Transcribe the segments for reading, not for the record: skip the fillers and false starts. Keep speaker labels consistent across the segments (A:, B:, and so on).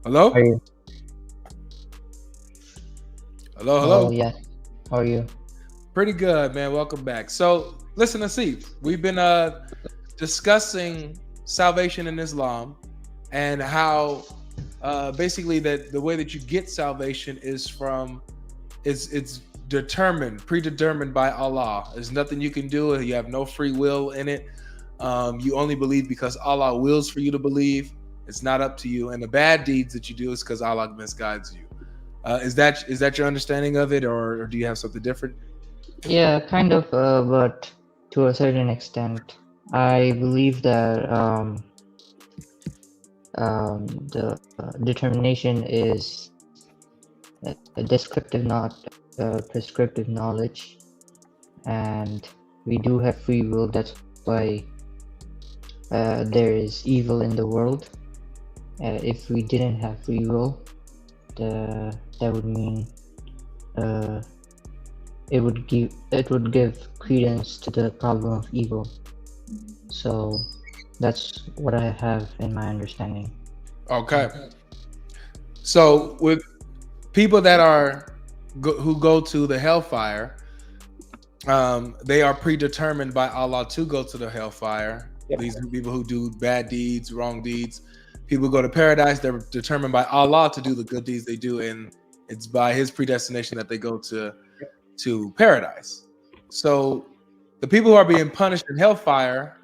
A: Hello?
B: Are you?
A: Hello,
B: Oh
A: hello.
B: yeah. How are you?
A: Pretty good, man. Welcome back. So, listen, Asif, we've been discussing salvation in Islam and how basically that the way that you get salvation is from it's determined, predetermined by Allah. There's nothing you can do. You have no free will in it. You only believe because Allah wills for you to believe. It's not up to you. And the bad deeds that you do is because Allah misguides you. Is that your understanding of it, or do you have something different?
B: Yeah, kind of, but to a certain extent, I believe that the determination is a descriptive, not prescriptive knowledge, and we do have free will. That's why there is evil in the world. If we didn't have free will, that would mean uh, it would give credence to the problem of evil. So that's what I have in my understanding.
A: Okay. So with people that who go to the hellfire, they are predetermined by Allah to go to the hellfire.
C: Yep.
A: These are people who do bad deeds, wrong deeds. People who go to paradise, they're determined by Allah to do the good deeds they do, and it's by His predestination that they go to paradise. So the people who are being punished in hellfire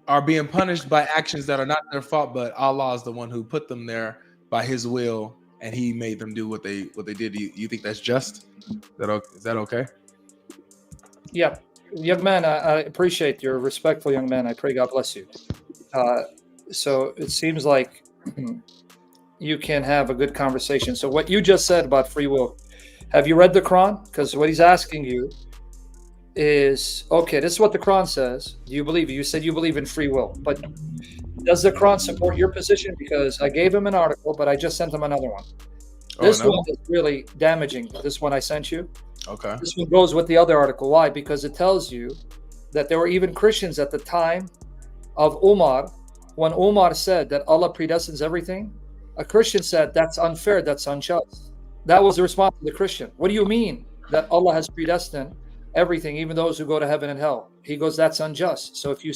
A: are being punished by actions that are not their fault, but Allah is the one who put them there by His will, and He made them do what they did. You think that's just? Is that okay?
C: Yeah, young man, I appreciate your respectful young man. I pray God bless you. So it seems like you can have a good conversation. So what you just said about free will, have you read the Quran? Because what he's asking you is, okay, this is what the Quran says. Do you believe? You said you believe in free will, but does the Quran support your position? Because I gave him an article, but I just sent him another one. This one is really damaging. This one I sent you.
A: Okay.
C: This one goes with the other article. Why? Because it tells you that there were even Christians at the time of Umar. When Umar said that Allah predestines everything, a Christian said that's unfair, that's unjust. That was the response of the Christian. What do you mean that Allah has predestined everything, even those who go to heaven and hell? He goes, that's unjust. So if you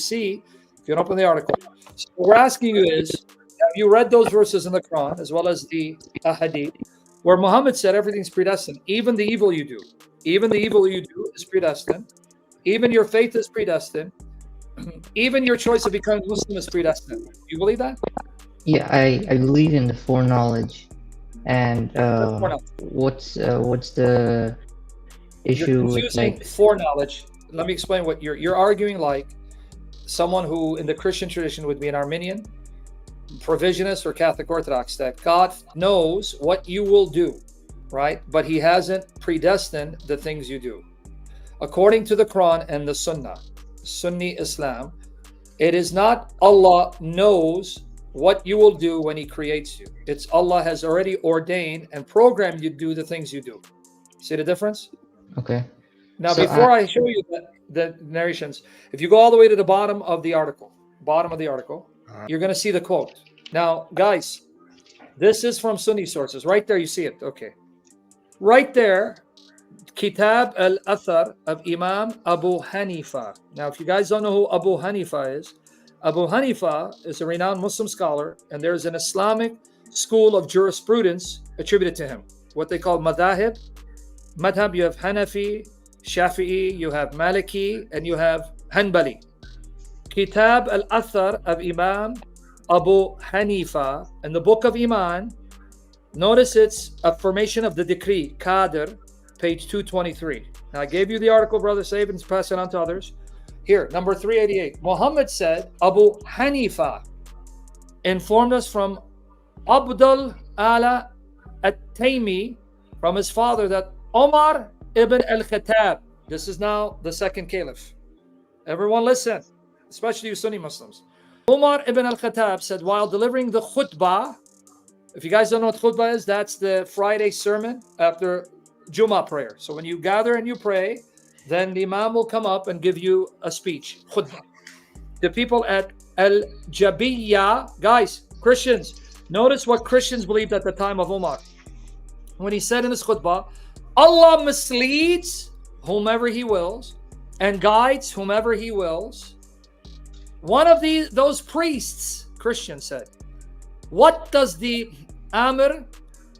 C: open the article, so what we're asking you is, have you read those verses in the Quran as well as the Hadith where Muhammad said everything's predestined, even the evil you do? Even the evil you do is predestined. Even your faith is predestined. Even your choice of becoming Muslim is predestined. You believe that?
B: Yeah, I believe in the foreknowledge. And what's the issue with like
C: foreknowledge? Let me explain what you're arguing. Like someone who in the Christian tradition would be an Arminian, Provisionist, or Catholic Orthodox, that God knows what you will do, right? But He hasn't predestined the things you do. According to the Quran and the Sunnah, Sunni Islam, it is not Allah knows what you will do when He creates you. It's Allah has already ordained and programmed you to do the things you do. See the difference?
B: Okay.
C: Now, so before I show you the narrations, if you go all the way to the bottom of the article, you're going to see the quote. Now, guys, this is from Sunni sources. Right there, you see it. Okay. Right there, Kitab al-Athar of Imam Abu Hanifa. Now, if you guys don't know who Abu Hanifa is a renowned Muslim scholar, and there's an Islamic school of jurisprudence attributed to him, what they call madhab. Madhab, you have Hanafi, Shafi'i, you have Maliki, and you have Hanbali. Kitab al-Athar of Imam Abu Hanifa, in the book of Iman, notice its affirmation of the decree, Qadr, page 223. Now, I gave you the article, Brother Saib, and pass it on to others. Here, number 388. Muhammad said, Abu Hanifa informed us from Abdul Ala at-Taymi, from his father, that Omar ibn al-Khattab, this is now the second caliph. Everyone listen, especially you Sunni Muslims. Omar ibn al-Khattab said while delivering the khutbah, if you guys don't know what khutbah is, that's the Friday sermon after Jummah prayer. So when you gather and you pray, then the Imam will come up and give you a speech, khutbah. The people at Al-Jabiyya, guys, Christians, Notice what Christians believed at the time of Umar. When he said in his khutbah, Allah misleads whomever he wills and guides whomever he wills. One of those priests, Christian, said, what does the Amir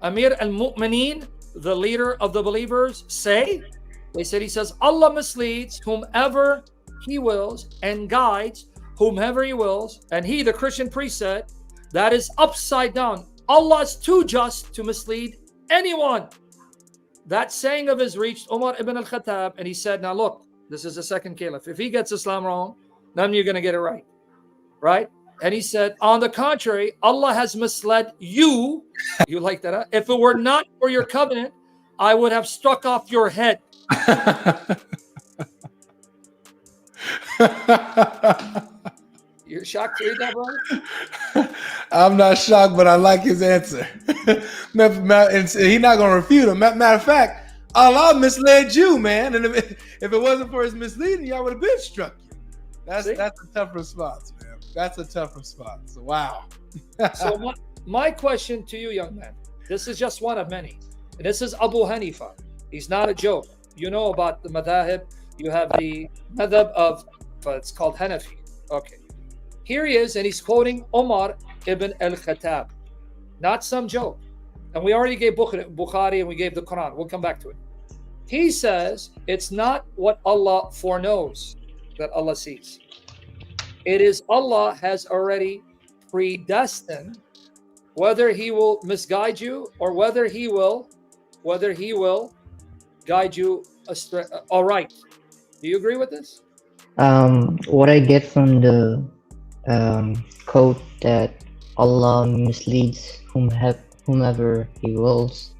C: al-Mu'mineen, the leader of the believers, say? They said, he says, Allah misleads whomever he wills and guides whomever he wills. And he, the Christian priest, said, that is upside down. Allah is too just to mislead anyone. That saying of his reached Umar ibn al-Khattab, and he said, now look, this is the second caliph. If he gets Islam wrong, then you're going to get it right. Right? And he said, on the contrary, Allah has misled you. You like that? Huh? If it were not for your covenant, I would have struck off your head. You're shocked to read that, brother?
A: I'm not shocked, but I like his answer. He's not going to refute him. Matter of fact, Allah misled you, man. And if it wasn't for his misleading, y'all would have been struck you. That's a tough response, man. That's a tough response. Wow.
C: So my question to you, young man, this is just one of many. And this is Abu Hanifa. He's not a joke. You know about the madhahib. You have the madhab of, it's called Hanafi. Okay. Here he is, and he's quoting Umar ibn al-Khattab. Not some joke. And we already gave Bukhari and we gave the Quran. We'll come back to it. He says it's not what Allah foreknows that Allah sees. It is Allah has already predestined whether he will misguide you or whether he will guide you astray. All right. Do you agree with this?
B: What I get from the quote that Allah misleads whomever he wills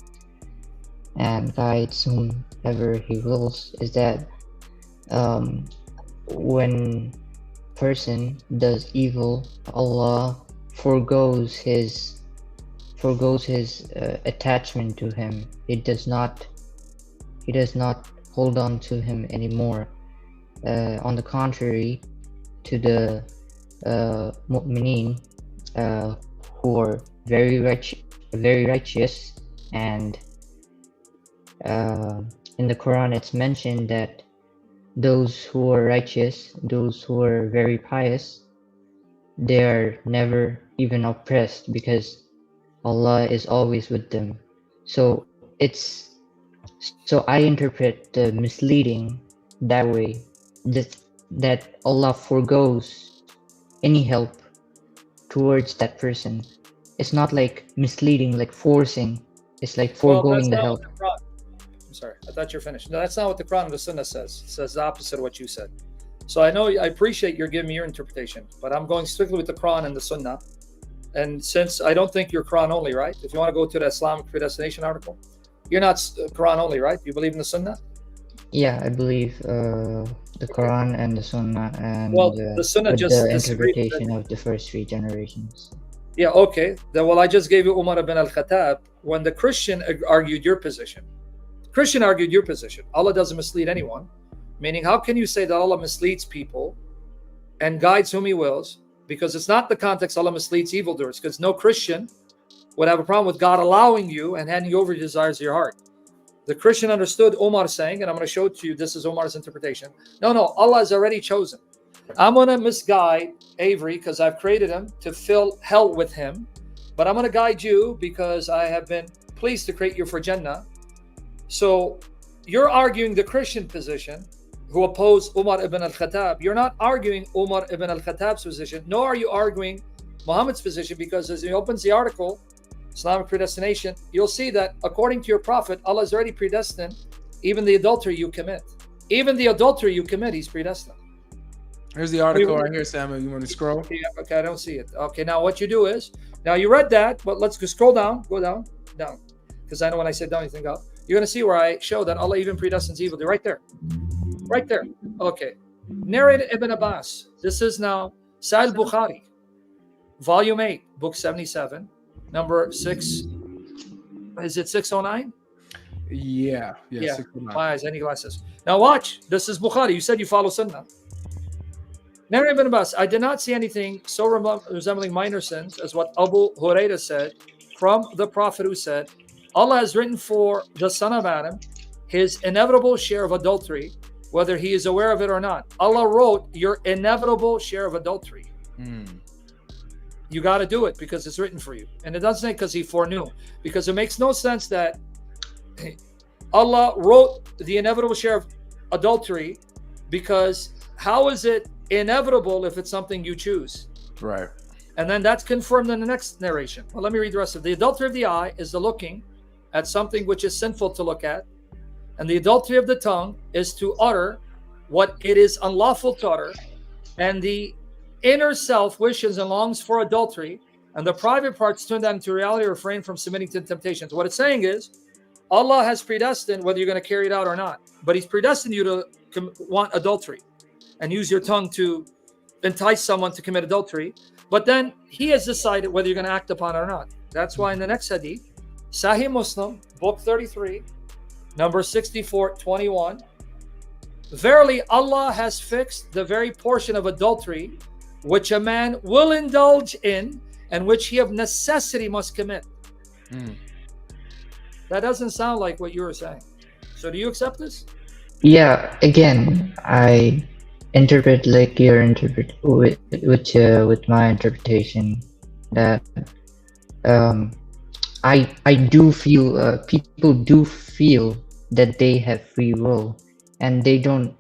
B: and guides whomever he wills is that when person does evil, Allah forgoes his attachment to him. He does not hold on to him anymore. On the contrary, to the mu'mineen who are very righteous, and in the Quran it's mentioned that those who are righteous, those who are very pious, they are never even oppressed because Allah is always with them. So I interpret the misleading that way, that Allah forgoes any help towards that person. It's not like misleading, like forcing. It's like foregoing the help.
C: I'm sorry, I thought you're finished. No, that's not what the Quran and the Sunnah says. It says the opposite of what you said. So I appreciate you're giving me your interpretation, but I'm going strictly with the Quran and the Sunnah. And since I don't think you're Quran only, right? If you want to go to the Islamic predestination article, you're not Quran only, right? You believe in the Sunnah?
B: Yeah, I believe the Quran and the Sunnah, and
C: the Sunnah just
B: the interpretation of the first three generations.
C: Yeah, okay. Then, I just gave you Umar ibn al-Khattab when the Christian argued your position. Christian argued your position. Allah doesn't mislead anyone. Meaning, how can you say that Allah misleads people and guides whom He wills? Because it's not the context Allah misleads evildoers. Because no Christian would have a problem with God allowing you and handing you over the desires of your heart. The Christian understood Umar saying, and I'm going to show it to you, this is Umar's interpretation. No, Allah has already chosen. I'm going to misguide Avery because I've created him to fill hell with him. But I'm going to guide you because I have been pleased to create you for Jannah. So you're arguing the Christian position who oppose Umar ibn al-Khattab. You're not arguing Umar ibn al-Khattab's position, nor are you arguing Muhammad's position, because as he opens the article, Islamic predestination, you'll see that according to your prophet, Allah has already predestined even the adultery you commit. Even the adultery you commit, He's predestined.
A: Here's the article right here, Samuel. You want to scroll?
C: Yeah, okay, I don't see it. Okay, now what you do is, now you read that, but let's go scroll down, go down. Because I know when I say down, you think up. You're going to see where I show that Allah even predestines evil. They're right there. Right there. Okay. Narrated Ibn Abbas. This is now Sahih Bukhari, Volume 8, Book 77, number 6. Is it 609?
A: Yeah.
C: 609. My eyes, any glasses. Now watch. This is Bukhari. You said you follow Sunnah. Narrated Ibn Abbas, I did not see anything so resembling minor sins as what Abu Hurairah said from the Prophet, who said, Allah has written for the son of Adam his inevitable share of adultery, whether he is aware of it or not. Allah wrote your inevitable share of adultery. You got to do it because it's written for you. And it doesn't say because he foreknew, because it makes no sense that Allah wrote the inevitable share of adultery, because how is it inevitable if it's something you choose?
A: Right.
C: And then that's confirmed in the next narration. Well, let me read the rest of it. The adultery of the eye is the looking at something which is sinful to look at. And the adultery of the tongue is to utter what it is unlawful to utter. And the inner self wishes and longs for adultery. And the private parts turn that into reality, refrain from submitting to temptations. What it's saying is, Allah has predestined whether you're going to carry it out or not. But He's predestined you to want adultery and use your tongue to entice someone to commit adultery. But then He has decided whether you're going to act upon it or not. That's why in the next hadith, Sahih Muslim, book 33, number 6421, verily Allah has fixed the very portion of adultery which a man will indulge in and which he of necessity must commit. That doesn't sound like what you were saying. So do you accept this?
B: Yeah, again, I interpret like your interpret with my interpretation that I do feel people do feel that they have free will, and they don't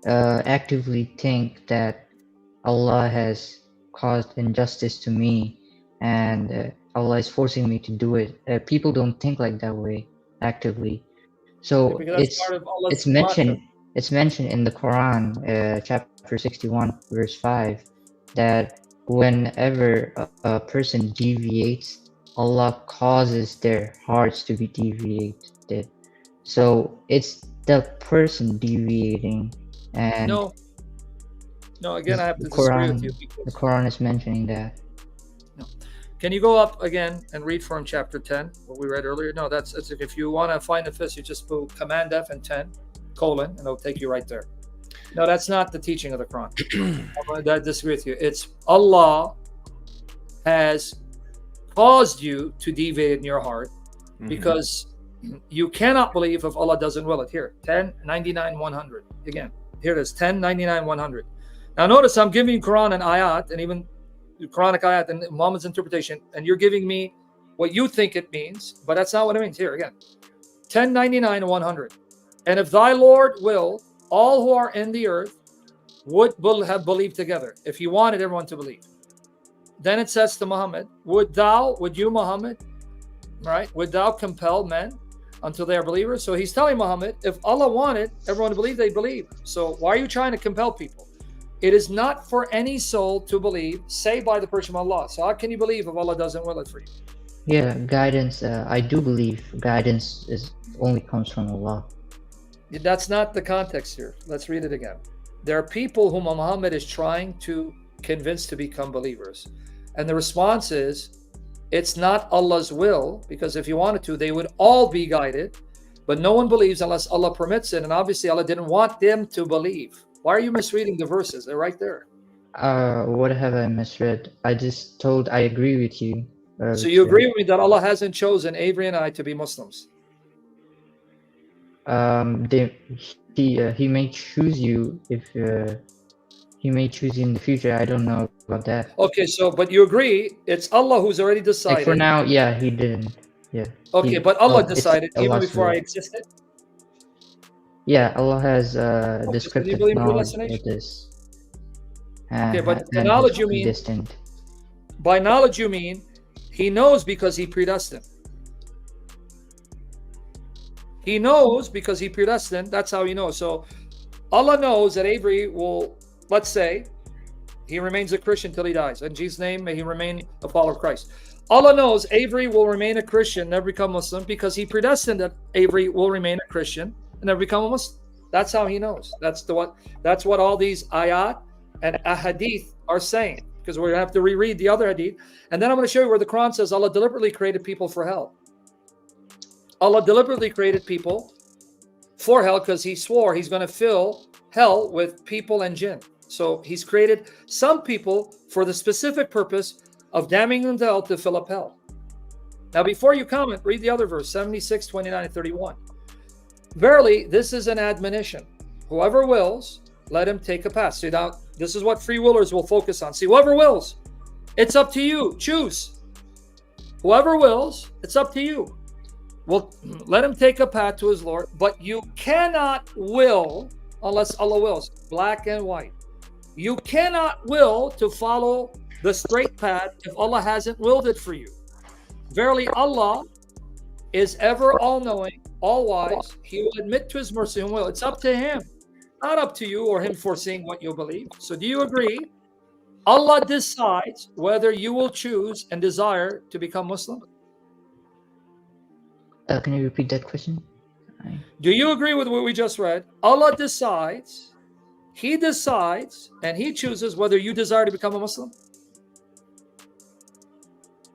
B: actively think that Allah has caused injustice to me and Allah is forcing me to do it. People don't think like that way actively. So it's mentioned in the Quran, chapter 61, verse 5, that whenever a person deviates, Allah causes their hearts to be deviated. So it's the person deviating, and
C: no. Again, I have to disagree with you.
B: The Quran is mentioning that.
C: No. Can you go up again and read from chapter 10, what we read earlier? No, that's if you want to find the fist, you just put Command F and 10, colon, and it'll take you right there. No, that's not the teaching of the Quran. I disagree with you. It's Allah has caused you to deviate in your heart because you cannot believe if Allah doesn't will it. Here, 10, 99, 100. Again, here it is, 10, 99, 100. Now notice I'm giving you Quran and ayat, and even Quranic ayat and Muhammad's interpretation, and you're giving me what you think it means, but that's not what it means. Here again, 10, 99, 100. And if thy Lord will, all who are in the earth would have believed together, if He wanted everyone to believe. Then it says to Muhammad, would you, Muhammad, right? Would thou compel men until they are believers? So He's telling Muhammad, if Allah wanted everyone to believe, they believe. So why are you trying to compel people? It is not for any soul to believe, save by the permission of Allah. So how can you believe if Allah doesn't will it for you?
B: Yeah, guidance. I do believe guidance only comes from Allah.
C: That's not the context here. Let's read it again. There are people whom Muhammad is trying to convince to become believers. And the response is, it's not Allah's will, because if He wanted to, they would all be guided. But no one believes unless Allah permits it. And obviously Allah didn't want them to believe. Why are you misreading the verses? They're right there.
B: What have I misread? I just told I agree with you.
C: So you agree with me that Allah hasn't chosen Avery and I to be Muslims?
B: He may choose you if He may choose you in the future. I don't know about that.
C: Okay, so but you agree it's Allah who's already decided.
B: Like for now, yeah, He didn't. Yeah.
C: Okay, but Allah decided even before I existed.
B: Yeah, Allah has descriptive knowledge of this.
C: Okay, but by knowledge you mean
B: distant.
C: By knowledge you mean He knows because He predestined. He knows because He predestined. That's how He knows. So Allah knows that Avery will, let's say, he remains a Christian till he dies. In Jesus' name, may he remain a follower of Christ. Allah knows Avery will remain a Christian, never become Muslim, because He predestined that Avery will remain a Christian and never become a Muslim. That's how He knows. That's what all these ayat and ahadith are saying, because we're going to have to reread the other hadith. And then I'm going to show you where the Quran says Allah deliberately created people for hell. Allah deliberately created people for hell because He swore He's going to fill hell with people and jinn. So he's created some people for the specific purpose of damning them to hell to fill up hell. Now, before you comment, read the other verse, 76, 29, and 31. Verily, this is an admonition. Whoever wills, let him take a path. See, now, this is what free willers will focus on. See, whoever wills, it's up to you. Choose. Whoever wills, it's up to you. Well, let him take a path to his Lord, but you cannot will unless Allah wills. Black and white. You cannot will to follow the straight path if Allah hasn't willed it for you. Verily, Allah is ever all-knowing, all-wise. He will admit to his mercy and will. It's up to him, not up to you or him foreseeing what you'll believe. So do you agree? Allah decides whether you will choose and desire to become Muslim.
B: Can you repeat that question?
C: Do you agree with what we just read? Allah decides, he decides, and he chooses whether you desire to become a Muslim?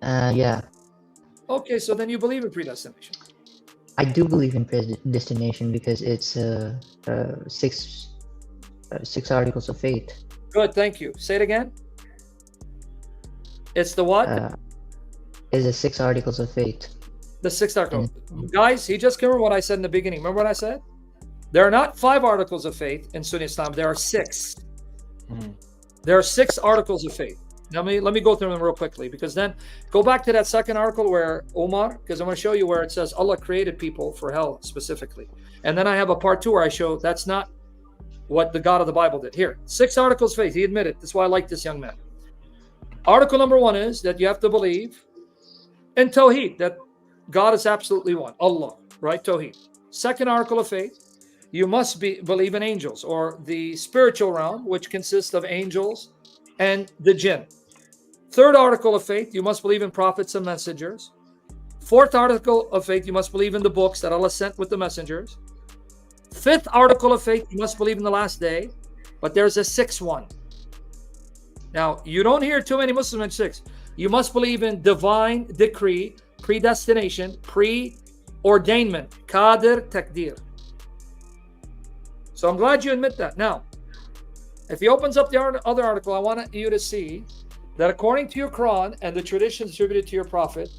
B: Yeah.
C: Okay, so then you believe in predestination.
B: I do believe in predestination because it's six articles of faith.
C: Good, thank you. Say it again. It's the what?
B: Is the 6 articles of faith.
C: The 6th article. Guys, he just remember what I said in the beginning. Remember what I said? There are not 5 articles of faith in Sunni Islam. There are 6. There are 6 articles of faith. Now, let me go through them real quickly, because then go back to that second article where Omar, because I'm going to show you where it says Allah created people for hell specifically. And then I have a part 2 where I show that's not what the God of the Bible did. Here, 6 articles of faith. He admitted. That's why I like this young man. Article number 1 is that you have to believe in Tawheed, that God is absolutely one, Allah, right? Tawheed. Second article of faith, you must believe in angels, or the spiritual realm, which consists of angels and the jinn. Third article of faith, you must believe in prophets and messengers. Fourth article of faith, you must believe in the books that Allah sent with the messengers. Fifth article of faith, you must believe in the last day. But there's a 6th one. Now, you don't hear too many Muslims mention 6. You must believe in divine decree, predestination, preordainment, qadir, takdir. So I'm glad you admit that. Now, if he opens up the other article, I want you to see that according to your Quran and the traditions attributed to your Prophet,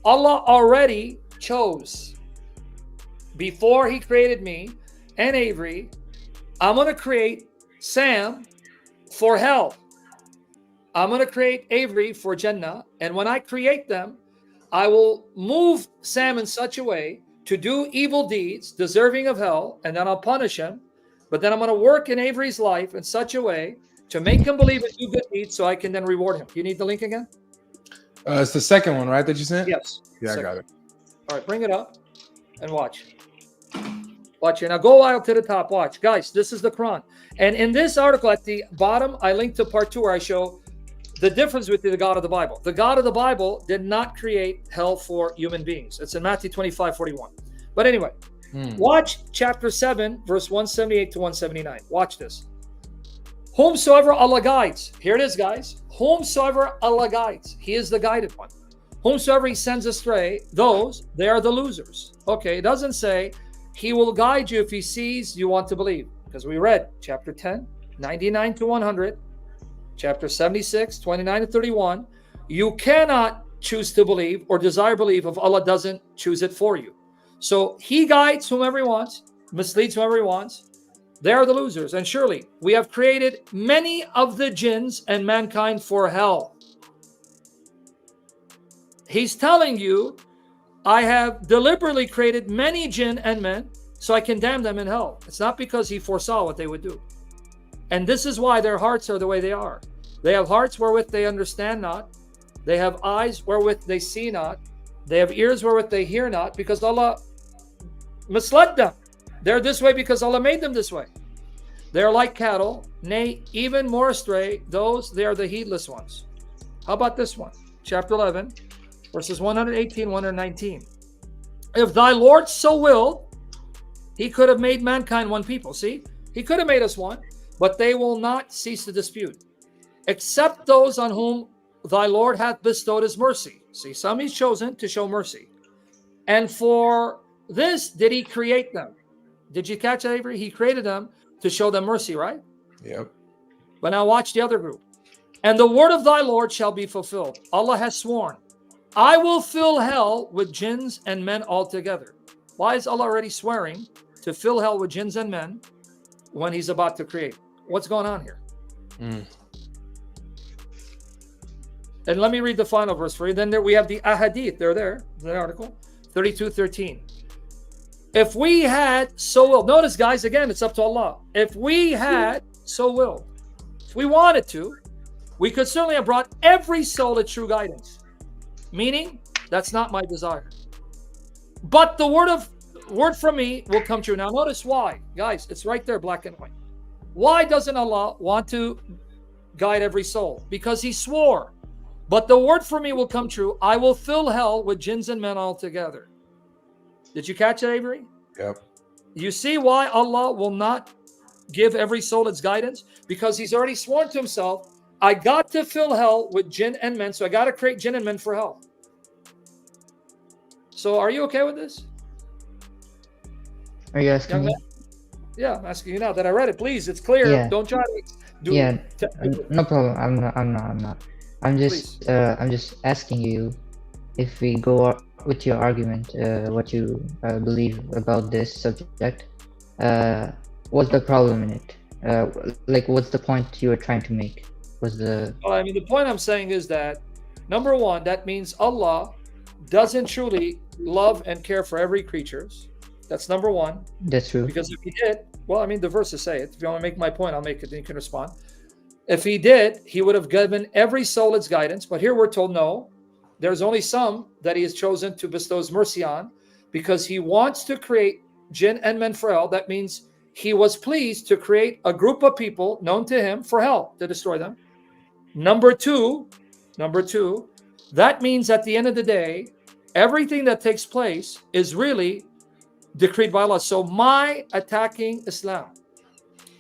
C: Allah already chose, before he created me and Avery, I'm going to create Sam for hell. I'm going to create Avery for Jannah. And when I create them, I will move Sam in such a way to do evil deeds deserving of hell, and then I'll punish him. But then I'm going to work in Avery's life in such a way to make him believe and do good deeds so I can then reward him. You need the link again?
A: It's the second one, right, that you sent?
C: Yes.
A: Yeah,
C: Second.
A: I got it.
C: All right, bring it up and watch. Watch here. Now go wild to the top. Watch. Guys, this is the Quran. And in this article at the bottom, I linked to part 2 where I show the difference with the God of the Bible. The God of the Bible did not create hell for human beings. It's in Matthew 25:41. But anyway, watch chapter 7, verse 178 to 179. Watch this. Whomsoever Allah guides. Here it is, guys. Whomsoever Allah guides. He is the guided one. Whomsoever he sends astray, they are the losers. Okay, it doesn't say he will guide you if he sees you want to believe. Because we read chapter 10, 99 to 100. Chapter 76, 29 to 31. You cannot choose to believe or desire believe if Allah doesn't choose it for you. So he guides whomever he wants, misleads whomever he wants. They are the losers. And surely we have created many of the jinns and mankind for hell. He's telling you, I have deliberately created many jinn and men so I can damn them in hell. It's not because he foresaw what they would do. And this is why their hearts are the way they are. They have hearts wherewith they understand not. They have eyes wherewith they see not. They have ears wherewith they hear not, because Allah misled them. They're this way because Allah made them this way. They're like cattle, nay, even more astray. They are the heedless ones. How about this one? Chapter 11, verses 118, 119. If thy Lord so willed, he could have made mankind one people. See, he could have made us one, but they will not cease to dispute, except those on whom thy Lord hath bestowed his mercy. See, some he's chosen to show mercy. And for this did he create them. Did you catch that, Avery? He created them to show them mercy, right?
A: Yep.
C: But now watch the other group. And the word of thy Lord shall be fulfilled. Allah has sworn, I will fill hell with jinns and men altogether. Why is Allah already swearing to fill hell with jinns and men when he's about to create? What's going on here? And let me read the final verse for you. Then we have the ahadith. They're there, the article 32:13. If we had so willed, notice guys, again, it's up to Allah. If we had so willed, if we wanted to, we could certainly have brought every soul to true guidance. Meaning, that's not my desire. But the word from me will come true. Now notice why. Guys, it's right there, black and white. Why doesn't Allah want to guide every soul? Because he swore, but the word from me will come true. I will fill hell with jinns and men altogether. Did you catch it, Avery?
A: Yep.
C: You see why Allah will not give every soul its guidance? Because he's already sworn to himself, I got to fill hell with jinn and men, so I got to create jinn and men for hell. So are you okay with this?
B: Are you asking me?
C: Yeah, I'm asking you now that I read it. Please, it's clear.
B: Yeah.
C: Don't try to do
B: No problem. I'm not. I'm just asking you if we go with your argument, what you believe about this subject. What's the problem in it? Like, what's the point you were trying to make?
C: Well, I mean, the point I'm saying is that, number one, that means Allah doesn't truly love and care for every creature. That's number one.
B: That's true.
C: Because if he did, well, I mean, the verses say it. If you want to make my point, I'll make it, and you can respond. If he did, he would have given every soul its guidance. But here we're told, no, there's only some that he has chosen to bestow his mercy on, because he wants to create jinn and men for hell. That means he was pleased to create a group of people known to him for hell, to destroy them. Number two, that means at the end of the day, everything that takes place is really decreed by Allah. So my attacking Islam,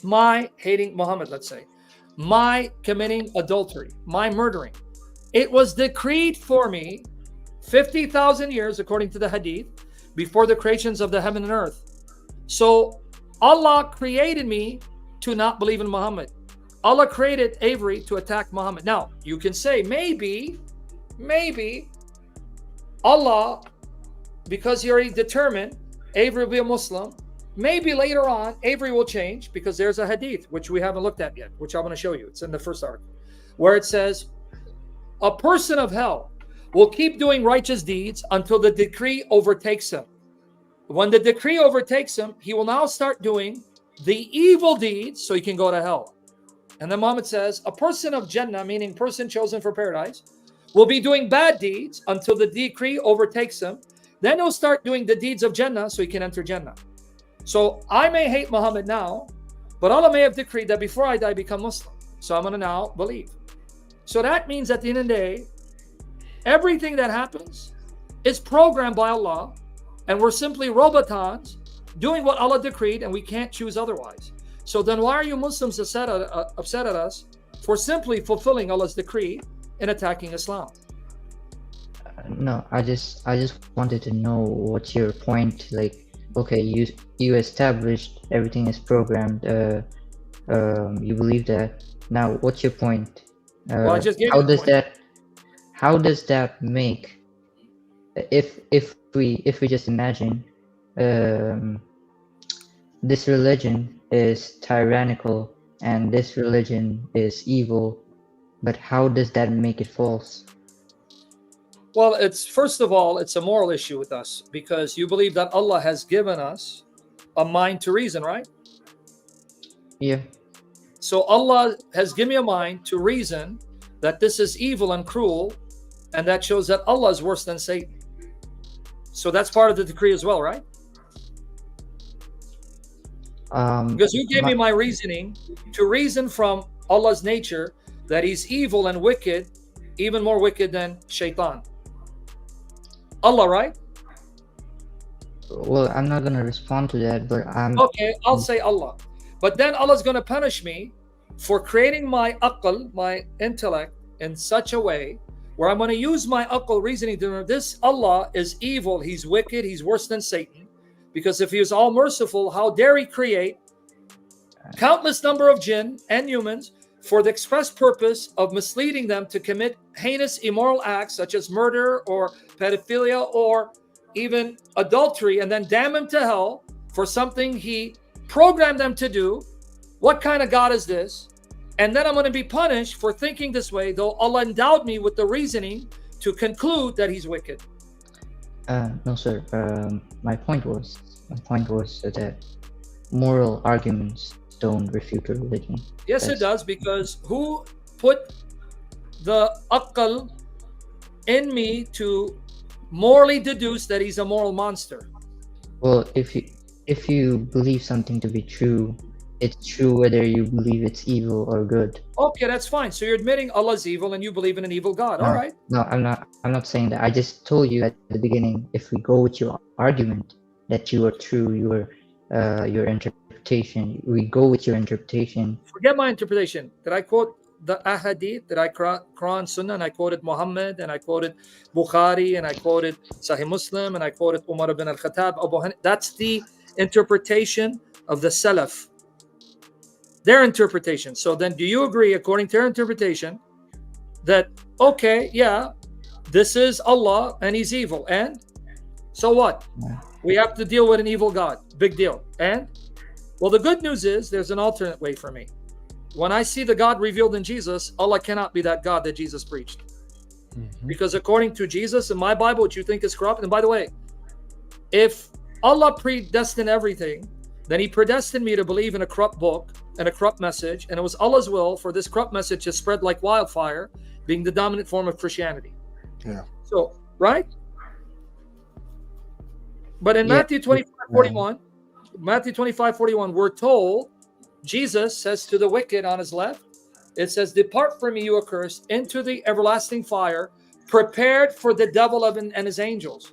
C: my hating Muhammad, let's say, my committing adultery, my murdering, it was decreed for me 50,000 years, according to the hadith, before the creations of the heaven and earth. So Allah created me to not believe in Muhammad. Allah created Avery to attack Muhammad. Now, you can say, maybe Allah, because he already determined Avery will be a Muslim, maybe later on Avery will change, because there's a hadith, which we haven't looked at yet, which I'm going to show you. It's in the first article, where it says, a person of hell will keep doing righteous deeds until the decree overtakes him. When the decree overtakes him, he will now start doing the evil deeds so he can go to hell. And then Muhammad says, a person of Jannah, meaning person chosen for paradise, will be doing bad deeds until the decree overtakes him. Then he'll start doing the deeds of Jannah so he can enter Jannah. So I may hate Muhammad now, but Allah may have decreed that before I die, become Muslim. So I'm going to now believe. So that means at the end of the day, everything that happens is programmed by Allah, and we're simply robotons doing what Allah decreed, and we can't choose otherwise. So then why are you Muslims upset at us for simply fulfilling Allah's decree and attacking Islam?
B: No, I just wanted to know what's your point. Like, okay, you established everything is programmed. You believe that. Now, what's your point?
C: Well, I just gave
B: how
C: you the
B: does
C: point.
B: How does that make? If we just imagine, this religion is tyrannical and this religion is evil, but how does that make it false?
C: Well, it's first of all, it's a moral issue with us, because you believe that Allah has given us a mind to reason, right?
B: Yeah.
C: So Allah has given me a mind to reason that this is evil and cruel, and that shows that Allah is worse than Satan. So that's part of the decree as well, right? Because you gave me my reasoning to reason from Allah's nature that he's evil and wicked, even more wicked than Shaitan. Allah, right?
B: Well, I'm not gonna respond to that, but
C: Okay, I'll say Allah. But then Allah's going to punish me for creating my aql, my intellect, in such a way where I'm going to use my aql reasoning to know this Allah is evil, he's wicked, he's worse than Satan. Because if he was all merciful, how dare he create countless number of jinn and humans for the express purpose of misleading them to commit heinous immoral acts such as murder or pedophilia or even adultery, and then damn him to hell for something he programmed them to do. What kind of God is this? And then I'm going to be punished for thinking this way, though Allah endowed me with the reasoning to conclude that he's wicked.
B: No, sir. My point was that moral arguments don't refute a religion.
C: Yes, it does, because who put the aql in me to morally deduce that he's a moral monster?
B: Well, if you believe something to be true, it's true whether you believe it's evil or good.
C: Okay, that's fine. So you're admitting Allah's evil and you believe in an evil God.
B: No,
C: all right.
B: No, I'm not saying that. I just told you at the beginning, if we go with your argument that you are true, your interpretation, we go with your interpretation.
C: Forget my interpretation. Did I quote the ahadith? Did I Quran, Sunnah, and I quoted Muhammad, and I quoted Bukhari, and I quoted Sahih Muslim, and I quoted Umar ibn al-Khattab, Abu Hanif? That's the interpretation of the Salaf. Their interpretation. So then do you agree, according to their interpretation, that, okay, yeah, this is Allah and he's evil, and so what?
B: Yeah.
C: We have to deal with an evil God. Big deal. And well, the good news is there's an alternate way for me. When I see the God revealed in Jesus, Allah cannot be that God that Jesus preached. Mm-hmm. Because according to Jesus in my Bible, which you think is corrupt, and by the way, if Allah predestined everything, then he predestined me to believe in a corrupt book and a corrupt message, and it was Allah's will for this corrupt message to spread like wildfire, being the dominant form of Christianity. Yeah. So, right? But in Matthew 25:41, Matthew 25:41, we're told, Jesus says to the wicked on his left, it says, "Depart from me, you accursed, into the everlasting fire, prepared for the devil and his angels."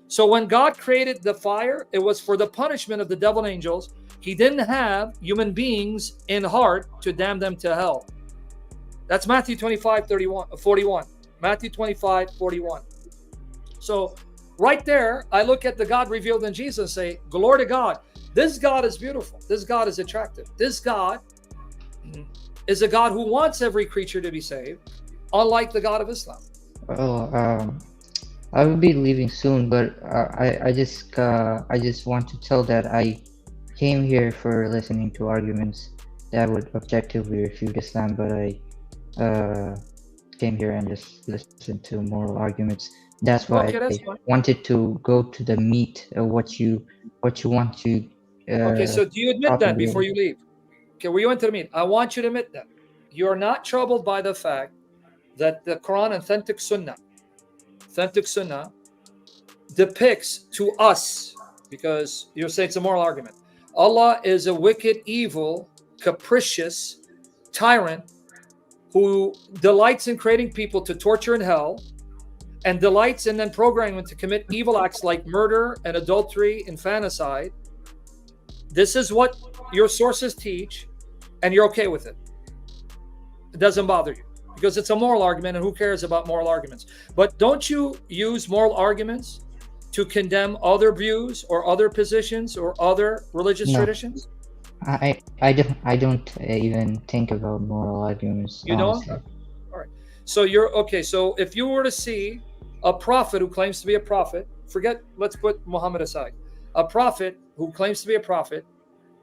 C: So when God created the fire, it was for the punishment of the devil and angels. He didn't have human beings in heart to damn them to hell. That's Matthew 25:41. Matthew 25:41. So right there, I look at the God revealed in Jesus and say, glory to God. This God is beautiful. This God is attractive. This God is a God who wants every creature to be saved, unlike the God of Islam.
B: Well, I will be leaving soon, but I just want to tell that I came here for listening to arguments that would objectively refute Islam, but I came here and just listened to moral arguments. That's why I wanted to go to the meat of what you want to.
C: Okay, so do you admit that before you leave? Okay, we went to the meat. I want you to admit that you're not troubled by the fact that the Quran, authentic Sunnah, depicts to us, because you say it's a moral argument, Allah is a wicked, evil, capricious tyrant who delights in creating people to torture in hell, and delights in then programming them to commit evil acts like murder and adultery, infanticide. This is what your sources teach, and you're okay with it. It doesn't bother you because it's a moral argument, and who cares about moral arguments? But don't you use moral arguments to condemn other views or other positions or other religious traditions?
B: I don't even think about moral arguments.
C: You don't? All right. So you're okay. So if you were to see a prophet who claims to be a prophet, let's put Muhammad aside. A prophet who claims to be a prophet,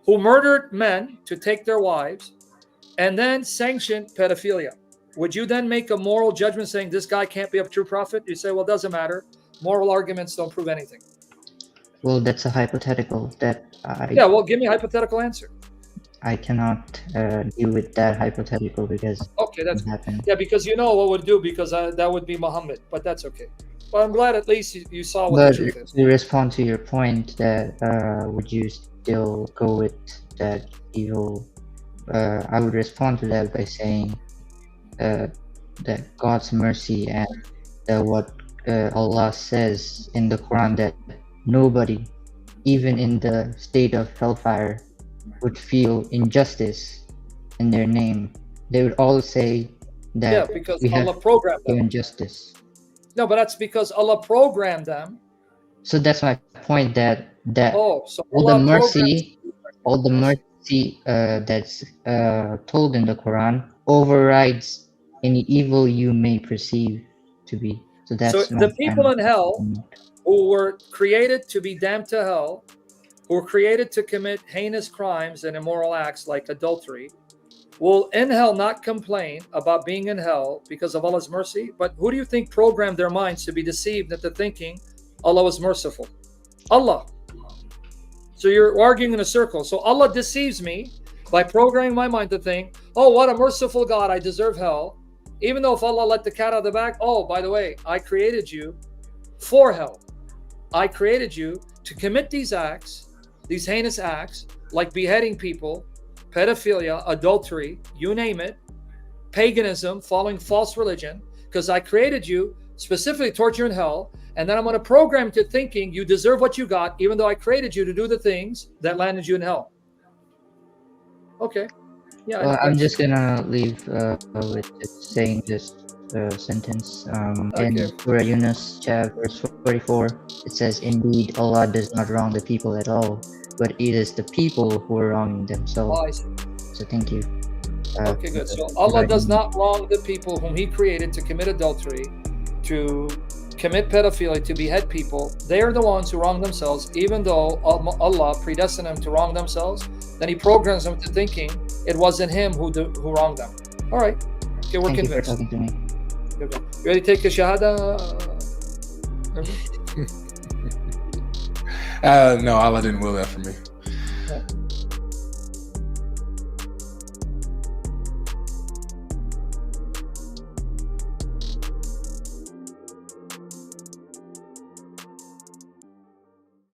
C: who murdered men to take their wives, and then sanctioned pedophilia, would you then make a moral judgment saying this guy can't be a true prophet? You say, well, it doesn't matter. Moral arguments don't prove anything.
B: Well, that's a hypothetical that
C: Yeah, well, give me a hypothetical answer.
B: I cannot deal with that hypothetical because
C: okay, that's yeah, because you know what would do, because that would be Muhammad, but that's okay. But I'm glad at least you saw what the truth is.
B: To respond to your point that would you still go with that evil, I would respond to that by saying that God's mercy and what Allah says in the Quran, that nobody, even in the state of hellfire, would feel injustice in their name. They would all say that
C: because
B: we
C: Allah
B: have
C: programmed them.
B: Injustice.
C: No, but that's because Allah programmed them.
B: So that's my point, that
C: so
B: all the mercy prophecy that's told in the Quran overrides any evil you may perceive to be. So
C: So
B: that's my
C: the people
B: final
C: in hell
B: comment.
C: who were created to be damned to hell, who were created to commit heinous crimes and immoral acts like adultery, will in hell not complain about being in hell because of Allah's mercy. But who do you think programmed their minds to be deceived into thinking Allah was merciful? Allah. So you're arguing in a circle. So Allah deceives me by programming my mind to think, oh, what a merciful God, I deserve hell. Even though if Allah let the cat out of the bag, oh, by the way, I created you for hell. I created you to commit these acts, these heinous acts, like beheading people, pedophilia, adultery, you name it, paganism, following false religion, because I created you specifically towards you in hell, and then I'm going to program you to thinking you deserve what you got, even though I created you to do the things that landed you in hell. Okay. Yeah.
B: Well, I'm just gonna leave with just saying this sentence. In Surah Yunus, chapter 44, it says, "Indeed, Allah does not wrong the people at all, but it is the people who are wronging themselves." So thank you.
C: Okay, good. So Allah does not wrong the people whom He created to commit adultery, to commit pedophilia, to behead people. They are the ones who wrong themselves, even though Allah predestined them to wrong themselves. Then He programs them to thinking it wasn't Him who wronged them. All right. Okay, we're
B: Thank
C: convinced.
B: you for talking to me.
C: Okay. You ready to take the Shahada?
A: No, Allah didn't will that for me.
C: Yeah.